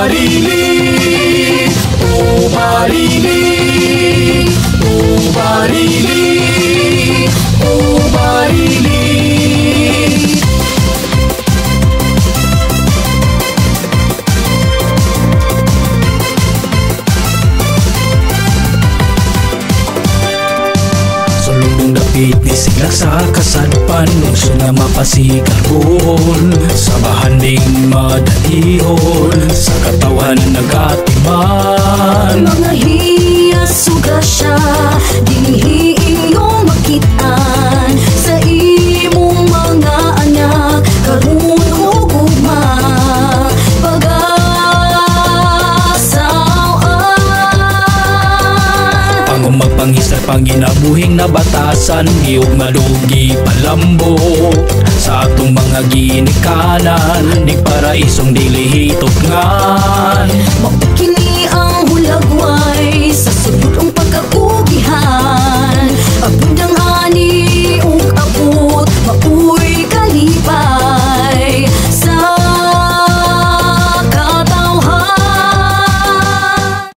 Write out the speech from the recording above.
Mariling, oh Mariling, oh Mariling, oh Mariling. Sulong dapit ni sila sa kasadpan, gusto na mapasigaron, sa bahanding madalihon, sa katawan nagatiman. Mga hiyas suga siya, dinihi iyong makitaan, sa imong mga anak, karun o gugma, pag-asawaan. Pangumagpangisla panginabuhing nabatasan, iyong malugi palambo, sa atong mga ginikanan, ni paraisong dili hitopngan. Mapikin